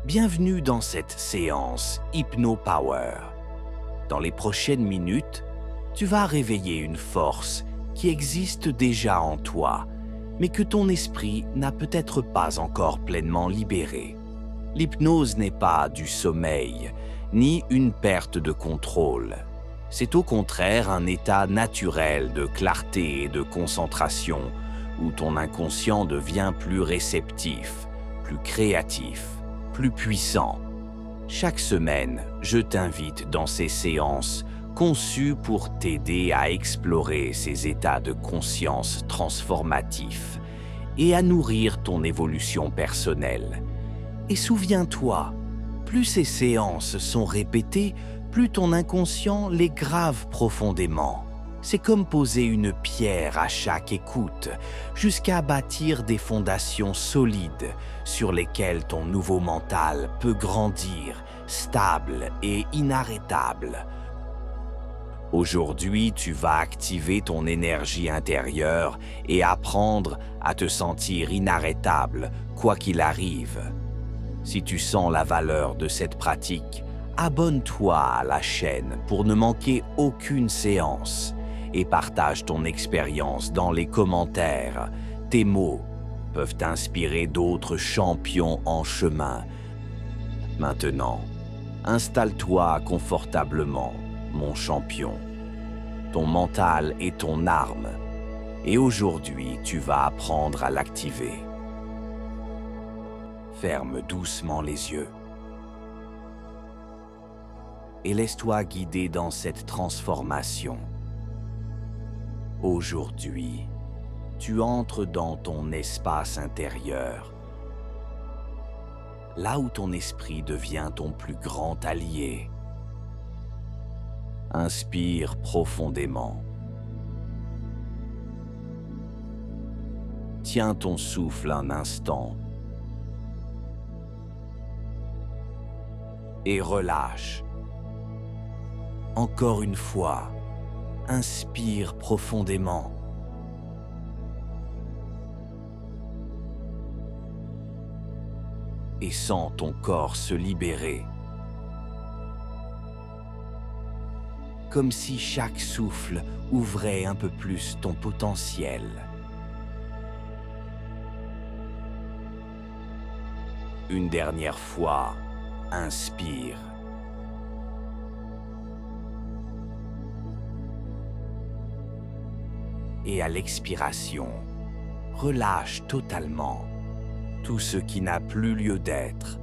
Bienvenue dans cette séance Hypno-Power. Dans les prochaines minutes, tu vas réveiller une force qui existe déjà en toi, mais que ton esprit n'a peut-être pas encore pleinement libérée. L'hypnose n'est pas du sommeil, ni une perte de contrôle. C'est au contraire un état naturel de clarté et de concentration, où ton inconscient devient plus réceptif, plus créatif, plus puissant. Chaque semaine, je t'invite dans ces séances conçues pour t'aider à explorer ces états de conscience transformatifs et à nourrir ton évolution personnelle. Et souviens-toi, plus ces séances sont répétées, plus ton inconscient les grave profondément. C'est comme poser une pierre à chaque écoute, jusqu'à bâtir des fondations solides sur lesquelles ton nouveau mental peut grandir, stable et inarrêtable. Aujourd'hui, tu vas activer ton énergie intérieure et apprendre à te sentir inarrêtable, quoi qu'il arrive. Si tu sens la valeur de cette pratique, abonne-toi à la chaîne pour ne manquer aucune séance et partage ton expérience dans les commentaires. Tes mots peuvent inspirer d'autres champions en chemin. Maintenant, installe-toi confortablement, mon champion. Ton mental est ton arme, et aujourd'hui, tu vas apprendre à l'activer. Ferme doucement les yeux et laisse-toi guider dans cette transformation. Aujourd'hui, tu entres dans ton espace intérieur, là où ton esprit devient ton plus grand allié. Inspire profondément. Tiens ton souffle un instant et relâche. Encore une fois, inspire profondément. Et sens ton corps se libérer. Comme si chaque souffle ouvrait un peu plus ton potentiel. Une dernière fois, inspire. Et à l'expiration, relâche totalement tout ce qui n'a plus lieu d'être.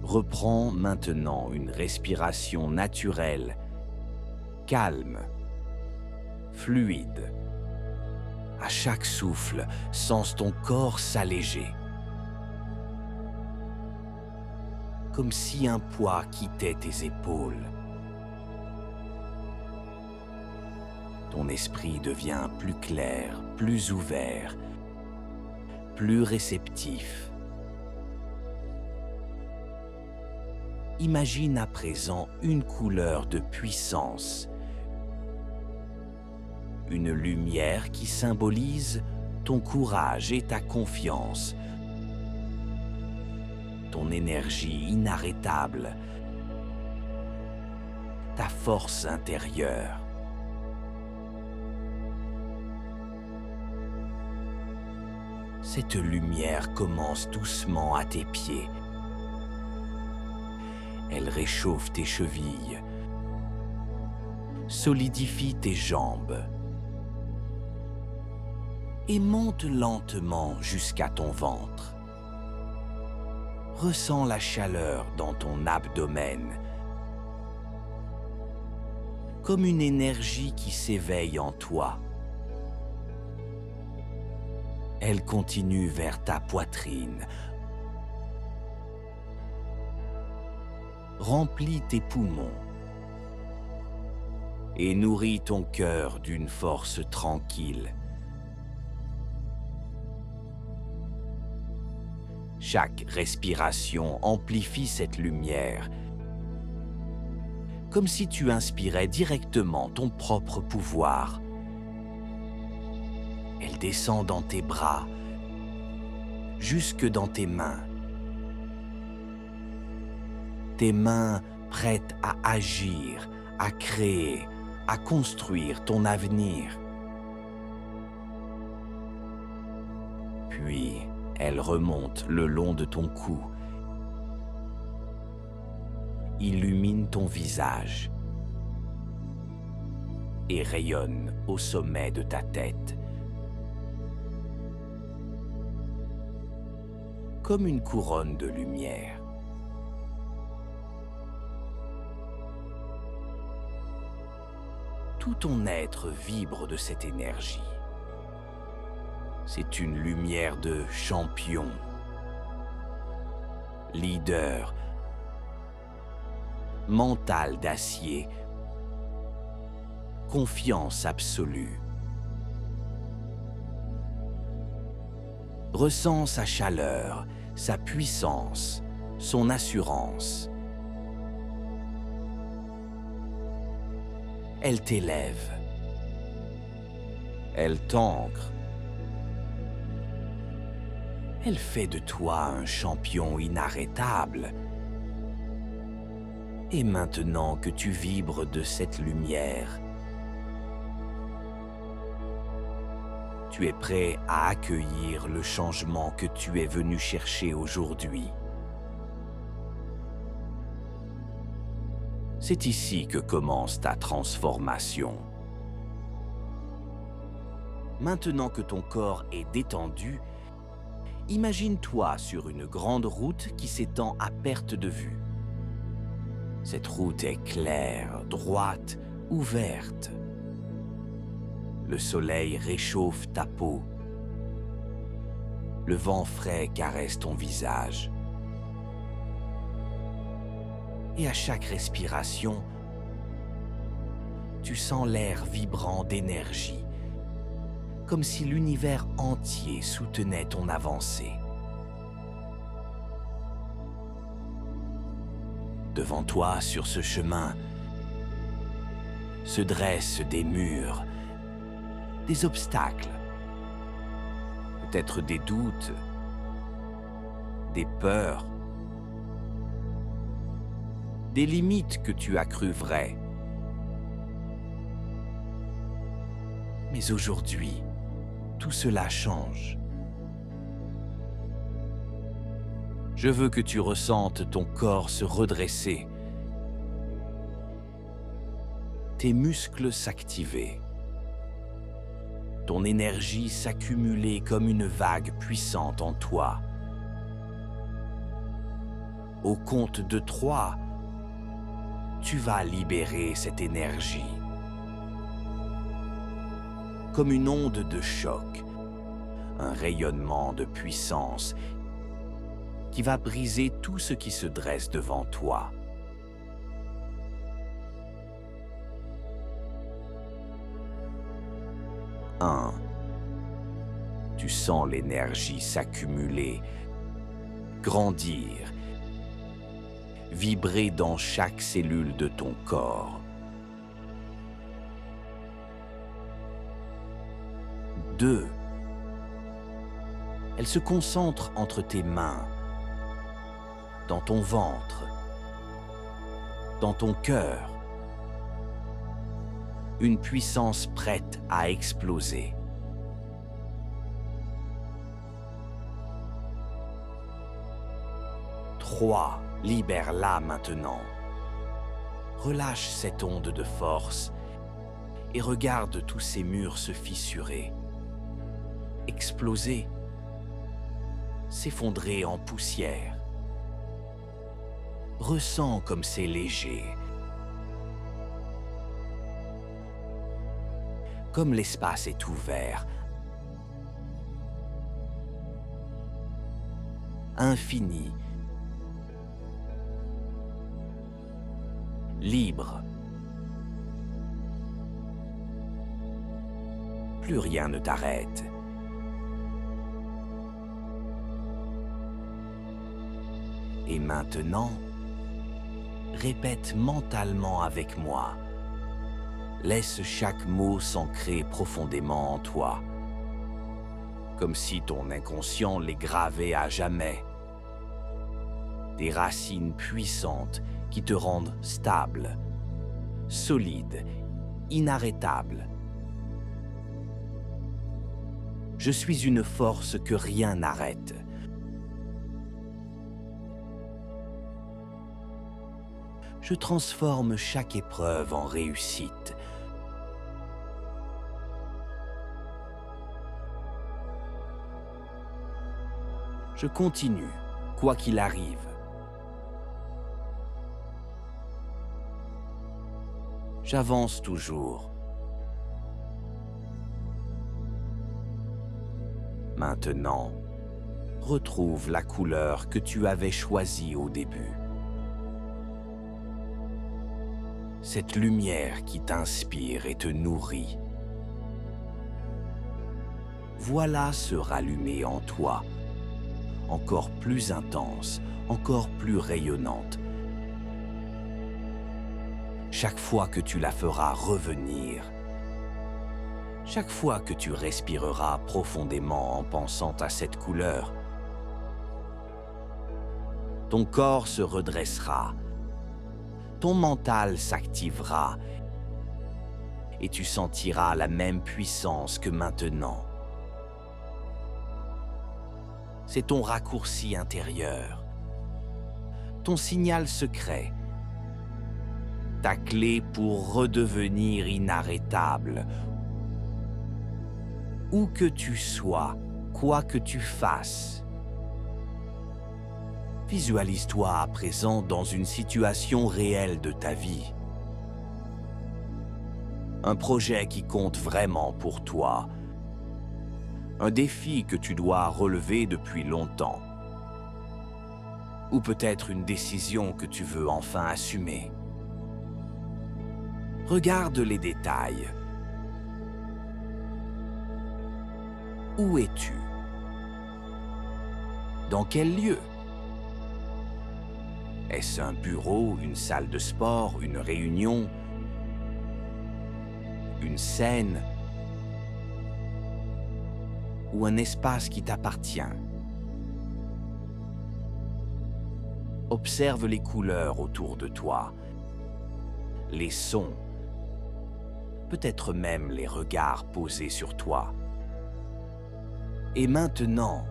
Reprends maintenant une respiration naturelle, calme, fluide. À chaque souffle, sens ton corps s'alléger. Comme si un poids quittait tes épaules. Ton esprit devient plus clair, plus ouvert, plus réceptif. Imagine à présent une couleur de puissance, une lumière qui symbolise ton courage et ta confiance, ton énergie inarrêtable, ta force intérieure. Cette lumière commence doucement à tes pieds. Elle réchauffe tes chevilles, solidifie tes jambes et monte lentement jusqu'à ton ventre. Ressens la chaleur dans ton abdomen, comme une énergie qui s'éveille en toi. Elle continue vers ta poitrine, remplit tes poumons et nourrit ton cœur d'une force tranquille. Chaque respiration amplifie cette lumière, comme si tu inspirais directement ton propre pouvoir. Elle descend dans tes bras, jusque dans tes mains. Tes mains prêtes à agir, à créer, à construire ton avenir. Puis, elle remonte le long de ton cou, illumine ton visage et rayonne au sommet de ta tête. Comme une couronne de lumière. Tout ton être vibre de cette énergie. C'est une lumière de champion, leader, mental d'acier, confiance absolue. Ressens sa chaleur, sa puissance, son assurance. Elle t'élève. Elle t'ancre. Elle fait de toi un champion inarrêtable. Et maintenant que tu vibres de cette lumière, tu es prêt à accueillir le changement que tu es venu chercher aujourd'hui. C'est ici que commence ta transformation. Maintenant que ton corps est détendu, imagine-toi sur une grande route qui s'étend à perte de vue. Cette route est claire, droite, ouverte. Le soleil réchauffe ta peau. Le vent frais caresse ton visage. Et à chaque respiration, tu sens l'air vibrant d'énergie, comme si l'univers entier soutenait ton avancée. Devant toi, sur ce chemin, se dressent des murs, des obstacles, peut-être des doutes, des peurs, des limites que tu as crues vraies. Mais aujourd'hui, tout cela change. Je veux que tu ressentes ton corps se redresser, tes muscles s'activer, ton énergie s'accumuler comme une vague puissante en toi. Au compte de 3, tu vas libérer cette énergie. Comme une onde de choc, un rayonnement de puissance qui va briser tout ce qui se dresse devant toi. Un, tu sens l'énergie s'accumuler, grandir, vibrer dans chaque cellule de ton corps. 2, elle se concentre entre tes mains, dans ton ventre, dans ton cœur. Une puissance prête à exploser. 3, libère-la maintenant. Relâche cette onde de force et regarde tous ces murs se fissurer, exploser, s'effondrer en poussière. Ressens comme c'est léger, comme l'espace est ouvert, infini, libre. Plus rien ne t'arrête. Et maintenant, répète mentalement avec moi. Laisse chaque mot s'ancrer profondément en toi. comme si ton inconscient les gravait à jamais. Des racines puissantes qui te rendent stable, solide, inarrêtable. Je suis une force que rien n'arrête. Je transforme chaque épreuve en réussite. Je continue, quoi qu'il arrive. J'avance toujours. Maintenant, retrouve la couleur que tu avais choisie au début. Cette lumière qui t'inspire et te nourrit. Voilà se rallumer en toi, encore plus intense, encore plus rayonnante. Chaque fois que tu la feras revenir, chaque fois que tu respireras profondément en pensant à cette couleur, ton corps se redressera, ton mental s'activera et tu sentiras la même puissance que maintenant. C'est ton raccourci intérieur, ton signal secret, ta clé pour redevenir inarrêtable. Où que tu sois, quoi que tu fasses. Visualise-toi à présent dans une situation réelle de ta vie. Un projet qui compte vraiment pour toi. Un défi que tu dois relever depuis longtemps. Ou peut-être une décision que tu veux enfin assumer. Regarde les détails. Où es-tu? Dans quel lieu? Est-ce un bureau, une salle de sport, une réunion, une scène ou un espace qui t'appartient? Observe les couleurs autour de toi, les sons, peut-être même les regards posés sur toi. Et maintenant,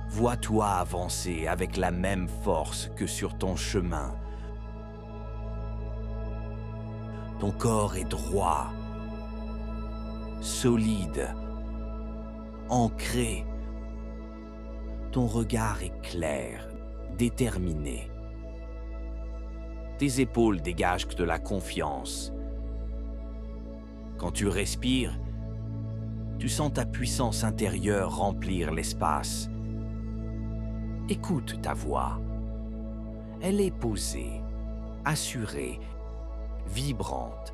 vois-toi avancer avec la même force que sur ton chemin. Ton corps est droit, solide, ancré. Ton regard est clair, déterminé. Tes épaules dégagent de la confiance. Quand tu respires, tu sens ta puissance intérieure remplir l'espace. Écoute ta voix. Elle est posée, assurée, vibrante.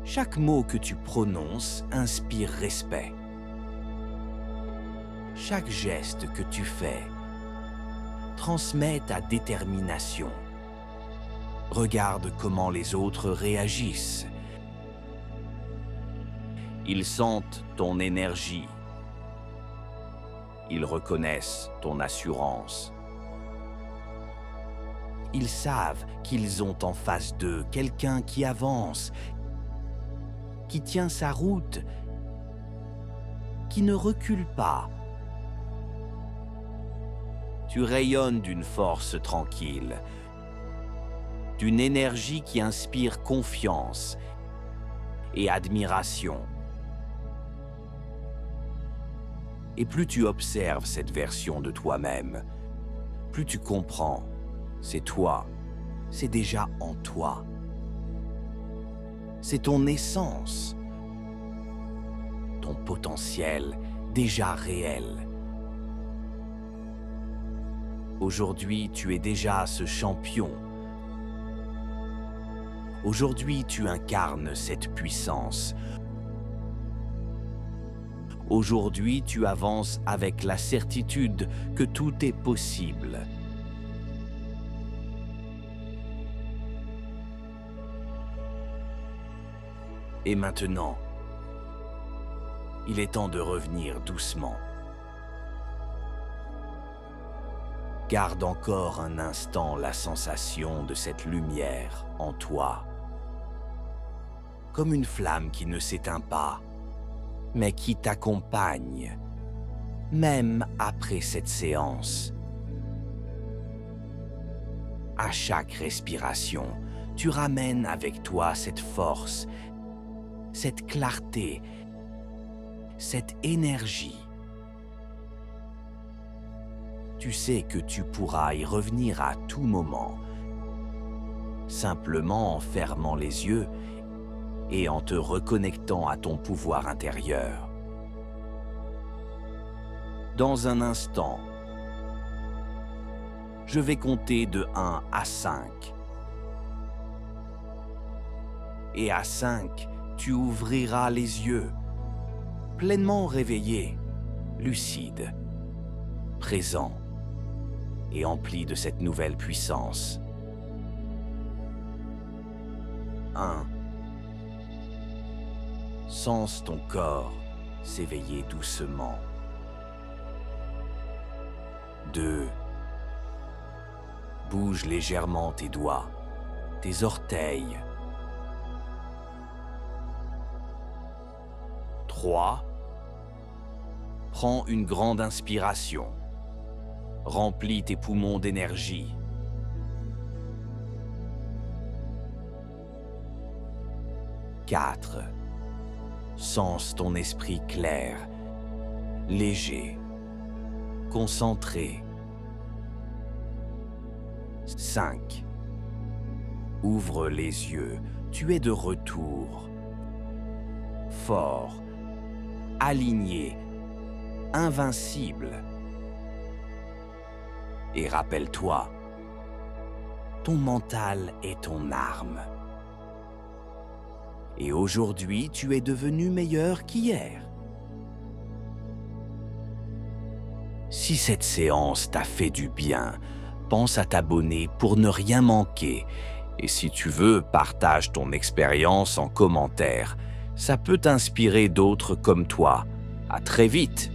Chaque mot que tu prononces inspire respect. Chaque geste que tu fais transmet ta détermination. Regarde comment les autres réagissent. Ils sentent ton énergie. Ils reconnaissent ton assurance. Ils savent qu'ils ont en face d'eux quelqu'un qui avance, qui tient sa route, qui ne recule pas. Tu rayonnes d'une force tranquille, d'une énergie qui inspire confiance et admiration. Et plus tu observes cette version de toi-même, plus tu comprends, c'est toi, c'est déjà en toi. C'est ton essence, ton potentiel déjà réel. Aujourd'hui, tu es déjà ce champion. Aujourd'hui, tu incarnes cette puissance. Aujourd'hui, tu avances avec la certitude que tout est possible. Et maintenant, Il est temps de revenir doucement. Garde encore un instant la sensation de cette lumière en toi, comme une flamme qui ne s'éteint pas, mais qui t'accompagne, même après cette séance. À chaque respiration, tu ramènes avec toi cette force, cette clarté, cette énergie. Tu sais que tu pourras y revenir à tout moment, simplement en fermant les yeux et en te reconnectant à ton pouvoir intérieur. Dans un instant, je vais compter de 1 à 5. Et à 5, tu ouvriras les yeux, pleinement réveillé, lucide, présent et empli de cette nouvelle puissance. 1. Sens ton corps s'éveiller doucement. 2. Bouge légèrement tes doigts, tes orteils. 3. Prends une grande inspiration. Remplis tes poumons d'énergie. 4. Sens ton esprit clair, léger, concentré. 5. Ouvre les yeux, tu es de retour. Fort, aligné, invincible. Et rappelle-toi, ton mental est ton arme. Et aujourd'hui, tu es devenu meilleur qu'hier. Si cette séance t'a fait du bien, pense à t'abonner pour ne rien manquer. Et si tu veux, partage ton expérience en commentaire. Ça peut inspirer d'autres comme toi. À très vite!